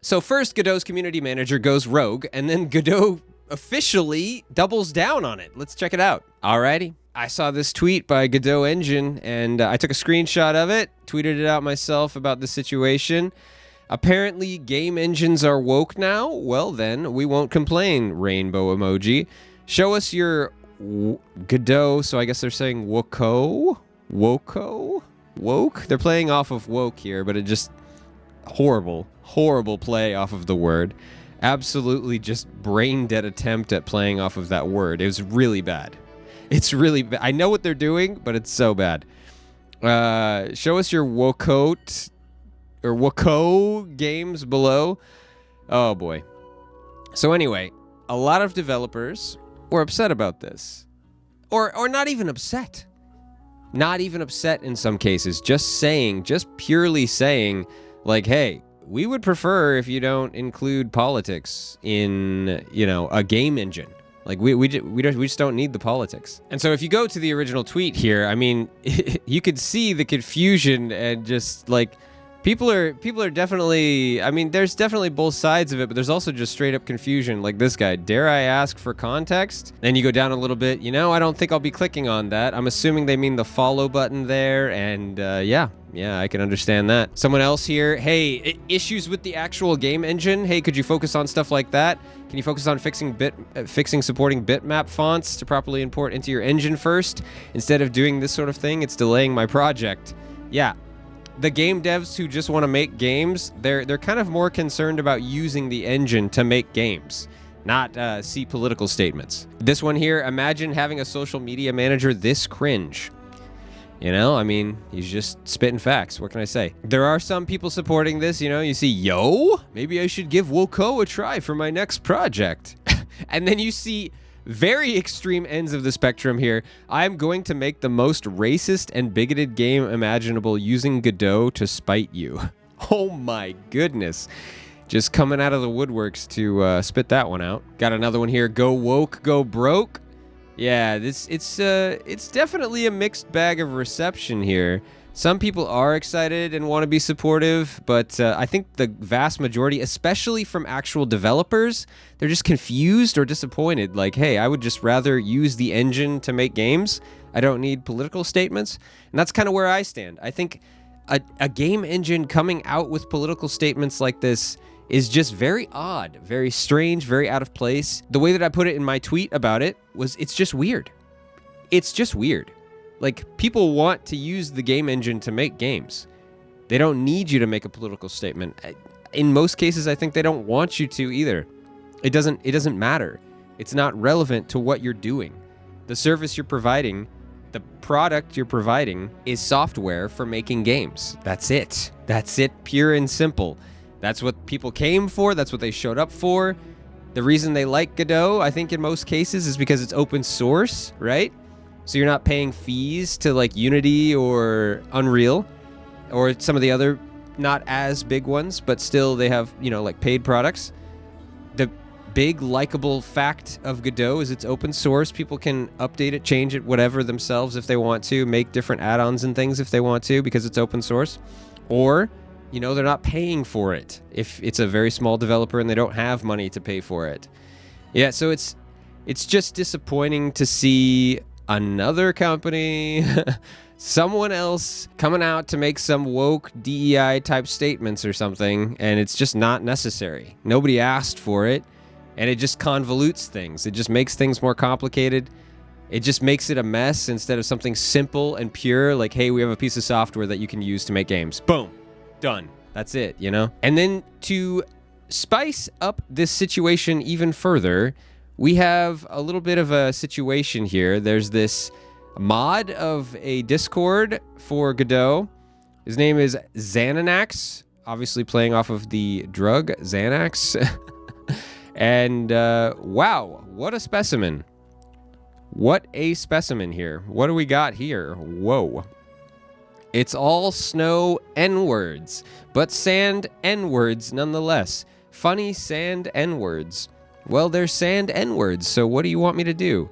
So first, Godot's community manager goes rogue, and then Godot officially doubles down on it. Let's check it out. Alrighty. I saw this tweet by Godot Engine, and I took a screenshot of it, tweeted it out myself about the situation. Apparently, game engines are woke now. Well, then, we won't complain, rainbow emoji. Show us your Godot, so I guess they're saying woko? Woko? Woke? They're playing off of woke here, but it just... horrible play off of the word. Absolutely just brain-dead attempt at playing off of that word. It was really bad. It's really bad. I know what they're doing, but it's so bad. Show us your Wokote or Woko games below. Oh boy. So anyway, a lot of developers were upset about this. Or not even upset. Not even upset in some cases. Just purely saying, like, hey, we would prefer if you don't include politics in, a game engine. Like, we just don't need the politics. And so if you go to the original tweet here, I mean, you could see the confusion and just, like, people are definitely, I mean, there's definitely both sides of it, but there's also just straight up confusion. Like this guy, dare I ask for context? Then you go down a little bit, I don't think I'll be clicking on that. I'm assuming they mean the follow button there, and yeah, I can understand that. Someone else here, hey, issues with the actual game engine? Hey, could you focus on stuff like that? Can you focus on fixing supporting bitmap fonts to properly import into your engine first? Instead of doing this sort of thing, it's delaying my project. Yeah. The game devs who just want to make games, they're kind of more concerned about using the engine to make games, not see political statements. This one here, imagine having a social media manager this cringe. I mean, he's just spitting facts. What can I say? There are some people supporting this, you see, yo, maybe I should give Woko a try for my next project. And then you see very extreme ends of the spectrum here. I'm going to make the most racist and bigoted game imaginable using Godot to spite you. Oh my goodness. Just coming out of the woodworks to spit that one out. Got another one here. Go woke, go broke. Yeah, it's definitely a mixed bag of reception here. Some people are excited and want to be supportive, but I think the vast majority, especially from actual developers, they're just confused or disappointed. Like, hey, I would just rather use the engine to make games. I don't need political statements. And that's kind of where I stand. I think a game engine coming out with political statements like this is just very odd, very strange, very out of place. The way that I put it in my tweet about it was, it's just weird. It's just weird. Like, people want to use the game engine to make games. They don't need you to make a political statement. In most cases, I think they don't want you to either. It doesn't matter. It's not relevant to what you're doing. The service you're providing, the product you're providing is software for making games. That's it. That's it, pure and simple. That's what people came for. That's what they showed up for. The reason they like Godot, I think in most cases, is because it's open source, right? So you're not paying fees to like Unity or Unreal or some of the other not as big ones, but still they have, like paid products. The big likable fact of Godot is it's open source. People can update it, change it, whatever themselves if they want to, make different add-ons and things if they want to because it's open source. Or they're not paying for it if it's a very small developer and they don't have money to pay for it. Yeah, so it's just disappointing to see another company, someone else coming out to make some woke DEI type statements or something, and it's just not necessary. Nobody asked for it, and it just convolutes things. It just makes things more complicated. It just makes it a mess instead of something simple and pure, like, hey, we have a piece of software that you can use to make games. Boom. Done. That's it, And then to spice up this situation even further, we have a little bit of a situation here. There's this mod of a Discord for Godot. His name is Xanax, obviously playing off of the drug Xanax. And wow, what a specimen. What a specimen here. What do we got here? Whoa. It's all snow N-words, but sand N-words nonetheless. Funny sand N-words. Well, they're sand N-words, so what do you want me to do?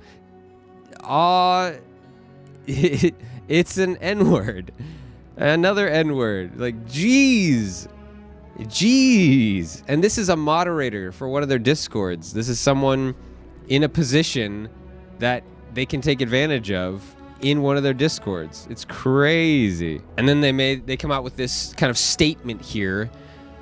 It's an N-word. Another N-word. Like, jeez. Jeez. And this is a moderator for one of their discords. This is someone in a position that they can take advantage of in one of their discords. It's crazy. And then they come out with this kind of statement here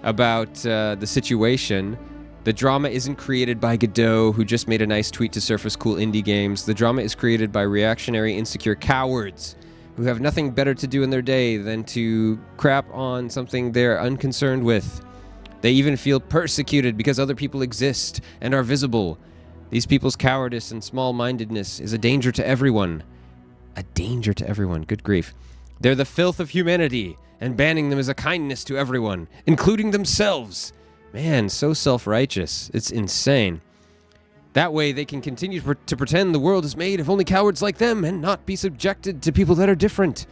about the situation. The drama isn't created by Godot, who just made a nice tweet to surface cool indie games. The drama is created by reactionary, insecure cowards who have nothing better to do in their day than to crap on something they're unconcerned with. They even feel persecuted because other people exist and are visible. These people's cowardice and small-mindedness is a danger to everyone. A danger to everyone. Good grief. They're the filth of humanity, and banning them is a kindness to everyone, including themselves. Man, so self-righteous. It's insane. That way they can continue to pretend the world is made of only cowards like them and not be subjected to people that are different.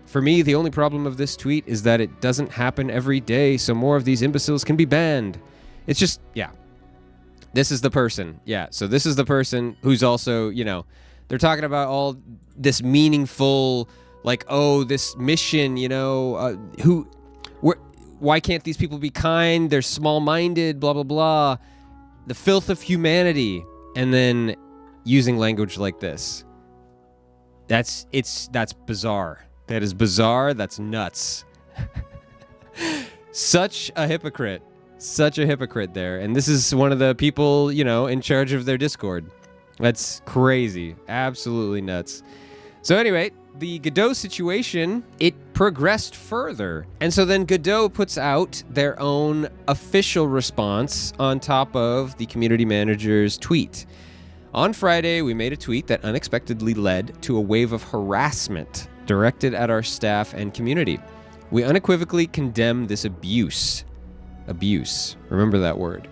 For me, the only problem of this tweet is that it doesn't happen every day, so more of these imbeciles can be banned. It's just, yeah. This is the person. Yeah, so this is the person who's also, you know, they're talking about all this meaningful, like, oh, this mission, you know, why can't these people be kind? They're small-minded, blah, blah, blah. The filth of humanity. And then using language like this. That's bizarre. That is bizarre. That's nuts. Such a hypocrite. Such a hypocrite there. And this is one of the people, you know, in charge of their Discord. That's crazy. Absolutely nuts. So anyway, the Godot situation, it progressed further. And so then Godot puts out their own official response on top of the community manager's tweet. On Friday, we made a tweet that unexpectedly led to a wave of harassment directed at our staff and community. We unequivocally condemn this abuse. Abuse. Remember that word.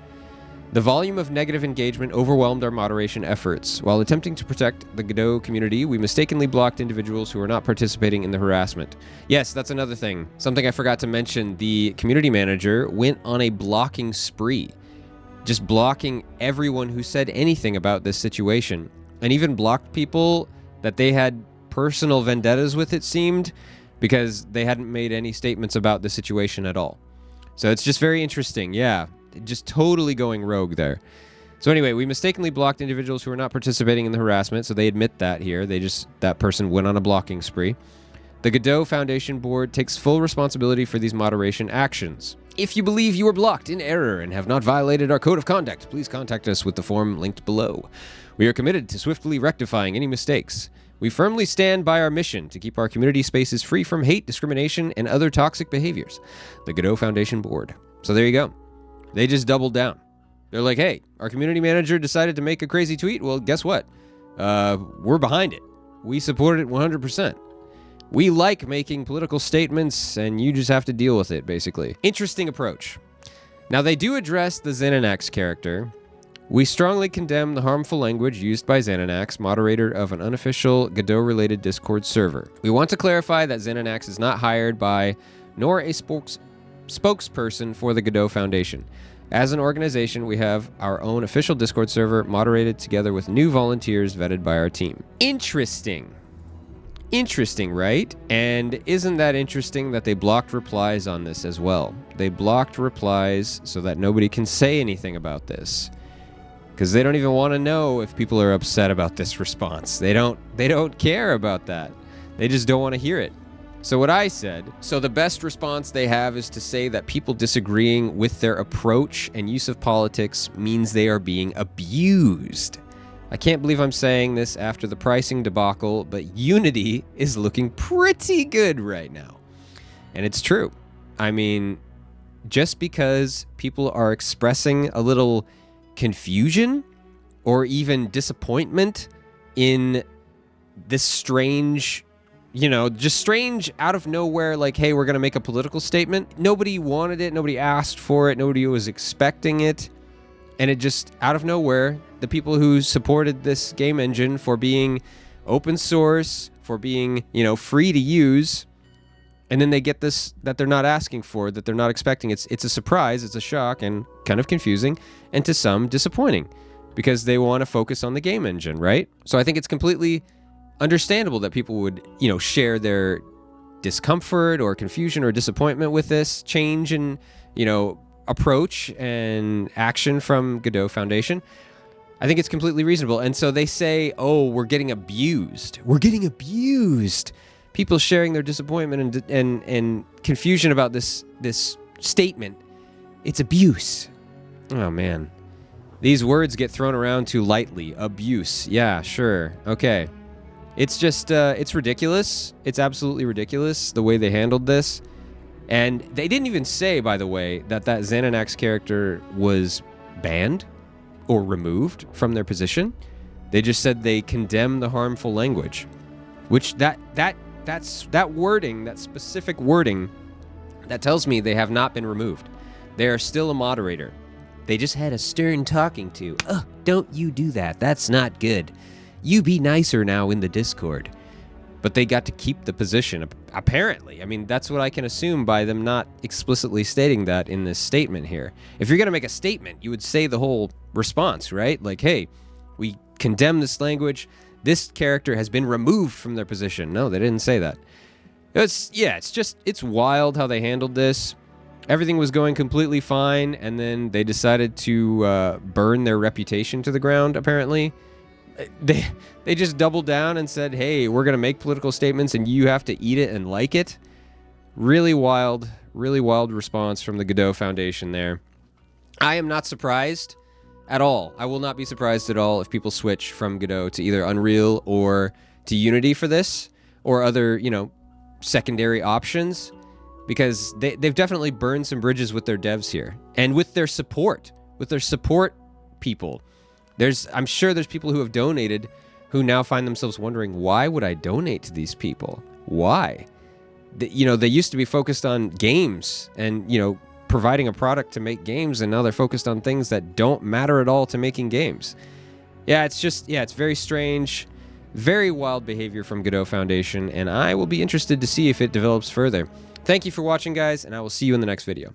The volume of negative engagement overwhelmed our moderation efforts. While attempting to protect the Godot community, we mistakenly blocked individuals who were not participating in the harassment. Yes, that's another thing. Something I forgot to mention. The community manager went on a blocking spree. Just blocking everyone who said anything about this situation. And even blocked people that they had personal vendettas with, it seemed, because they hadn't made any statements about the situation at all. So it's just very interesting, yeah. Just totally going rogue there. So anyway, we mistakenly blocked individuals who were not participating in the harassment, so they admit that here. That person went on a blocking spree. The Godot Foundation Board takes full responsibility for these moderation actions. If you believe you were blocked in error and have not violated our code of conduct, please contact us with the form linked below. We are committed to swiftly rectifying any mistakes. We firmly stand by our mission to keep our community spaces free from hate, discrimination, and other toxic behaviors. The Godot Foundation Board. So there you go. They just doubled down. They're like, hey, our community manager decided to make a crazy tweet. Well, guess what? We're behind it. We support it 100%. We like making political statements, and you just have to deal with it, basically. Interesting approach. Now, they do address the Xenanax character. We strongly condemn the harmful language used by Xenanax, moderator of an unofficial Godot-related Discord server. We want to clarify that Xenanax is not hired by, nor a spokesperson for the Godot Foundation. As an organization, we have our own official Discord server moderated together with new volunteers vetted by our team. Interesting. Interesting, right? And isn't that interesting that they blocked replies on this as well? They blocked replies so that nobody can say anything about this. Because they don't even want to know if people are upset about this response. They don't care about that. They just don't want to hear it. So what I said, so the best response they have is to say that people disagreeing with their approach and use of politics means they are being abused. I can't believe I'm saying this after the pricing debacle, but Unity is looking pretty good right now. And it's true. I mean, just because people are expressing a little confusion or even disappointment in this strange, just strange out of nowhere, like, hey, we're going to make a political statement. Nobody wanted it. Nobody asked for it. Nobody was expecting it. And it just, out of nowhere, the people who supported this game engine for being open source, for being, free to use, and then they get this that they're not asking for, that they're not expecting. It's a surprise, it's a shock, and kind of confusing, and to some, disappointing, because they want to focus on the game engine, right? So I think it's completely understandable that people would, share their discomfort or confusion or disappointment with this change in, approach and action from Godot Foundation, I think it's completely reasonable. And so they say, oh, we're getting abused. We're getting abused. People sharing their disappointment and confusion about this statement. It's abuse. Oh, man. These words get thrown around too lightly. Abuse. Yeah, sure. Okay. It's just, it's ridiculous. It's absolutely ridiculous the way they handled this. And they didn't even say, by the way, that Xanax character was banned or removed from their position. They just said they condemn the harmful language, which that wording, that specific wording, that tells me they have not been removed. They are still a moderator. They just had a stern talking to. Oh, don't you do that. That's not good. You be nicer now in the Discord. But they got to keep the position, apparently. I mean, that's what I can assume by them not explicitly stating that in this statement here. If you're going to make a statement, you would say the whole response, right? Like, hey, we condemn this language. This character has been removed from their position. No, they didn't say that. It's wild how they handled this. Everything was going completely fine, and then they decided to burn their reputation to the ground, apparently. They just doubled down and said, hey, we're going to make political statements and you have to eat it and like it. Really wild response from the Godot Foundation there. I am not surprised at all. I will not be surprised at all if people switch from Godot to either Unreal or to Unity for this, or other, secondary options, because they've definitely burned some bridges with their devs here and with their support people. I'm sure there's people who have donated who now find themselves wondering, why would I donate to these people? Why? They used to be focused on games and, providing a product to make games, and now they're focused on things that don't matter at all to making games. It's very strange, very wild behavior from Godot Foundation, and I will be interested to see if it develops further. Thank you for watching, guys, and I will see you in the next video.